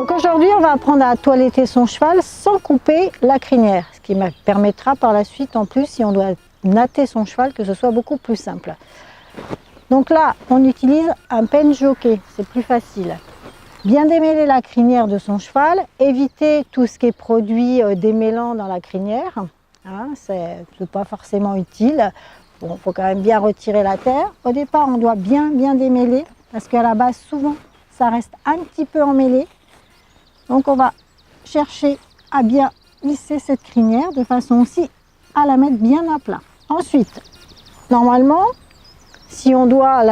Donc aujourd'hui, on va apprendre à toiletter son cheval sans couper la crinière, ce qui me permettra par la suite, en plus, si on doit natter son cheval, que ce soit beaucoup plus simple. Donc là, on utilise un peigne jockey, c'est plus facile. Bien démêler la crinière de son cheval, éviter tout ce qui est produit démêlant dans la crinière, hein, c'est pas forcément utile. Bon, il faut quand même bien retirer la terre. Au départ, on doit bien démêler, parce qu'à la base, souvent, ça reste un petit peu emmêlé. Donc on va chercher à bien lisser cette crinière de façon aussi à la mettre bien à plat. Ensuite, normalement, si on doit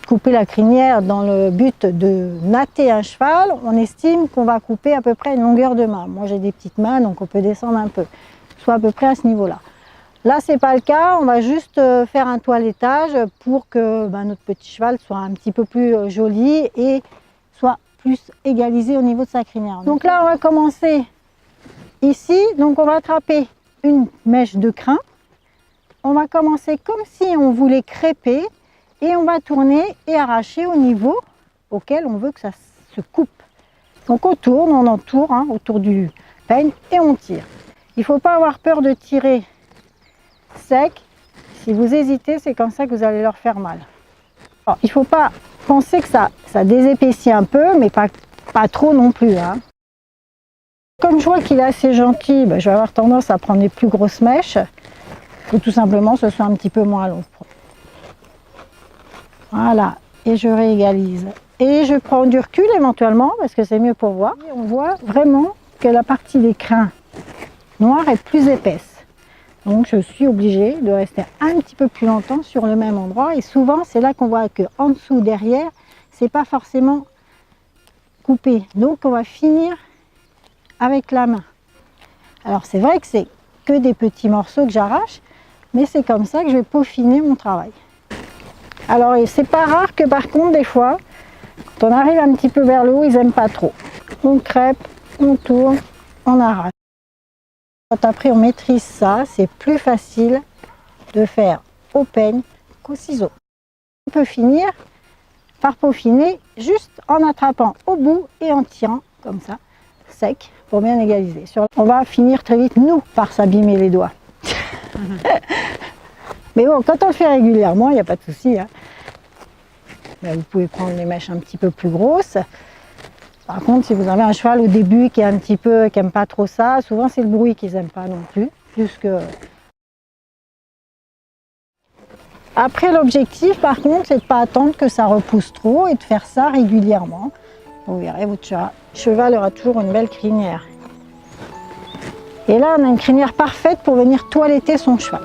couper la crinière dans le but de natter un cheval, on estime qu'on va couper à peu près une longueur de main. Moi j'ai des petites mains, donc on peut descendre un peu, soit à peu près à ce niveau-là. Là, ce n'est pas le cas, on va juste faire un toilettage pour que notre petit cheval soit un petit peu plus joli et soit plus égalisé au niveau de sa crinière. Donc là, on va commencer ici. Donc on va attraper une mèche de crin. On va commencer comme si on voulait crêper et on va tourner et arracher au niveau auquel on veut que ça se coupe. Donc on tourne, on entoure autour du peigne et on tire. Il ne faut pas avoir peur de tirer sec. Si vous hésitez, c'est comme ça que vous allez leur faire mal. Alors, il ne faut pas penser que ça désépaissit un peu, mais pas trop non plus. Comme je vois qu'il est assez gentil, je vais avoir tendance à prendre les plus grosses mèches. Il faut tout simplement que ce soit un petit peu moins long. Voilà, et je réégalise. Et je prends du recul éventuellement, parce que c'est mieux pour voir. Et on voit vraiment que la partie des crins noirs est plus épaisse. Donc je suis obligée de rester un petit peu plus longtemps sur le même endroit. Et souvent, c'est là qu'on voit que en dessous, derrière, c'est pas forcément coupé. Donc on va finir avec la main. Alors c'est vrai que c'est que des petits morceaux que j'arrache, mais c'est comme ça que je vais peaufiner mon travail. Alors c'est pas rare que par contre des fois, quand on arrive un petit peu vers le haut, ils n'aiment pas trop. On crêpe, on tourne, on arrache. Quand après on maîtrise ça, c'est plus facile de faire au peigne qu'au ciseau. On peut finir par peaufiner juste en attrapant au bout et en tirant comme ça, sec, pour bien égaliser. On va finir très vite, nous, par s'abîmer les doigts. Mais bon, quand on le fait régulièrement, il n'y a pas de souci. Vous pouvez prendre les mèches un petit peu plus grosses. Par contre, si vous avez un cheval au début qui n'aime pas trop ça, souvent c'est le bruit qu'ils n'aiment pas non plus. Après, l'objectif, par contre, c'est de ne pas attendre que ça repousse trop et de faire ça régulièrement. Vous verrez, votre cheval aura toujours une belle crinière. Et là, on a une crinière parfaite pour venir toiletter son cheval.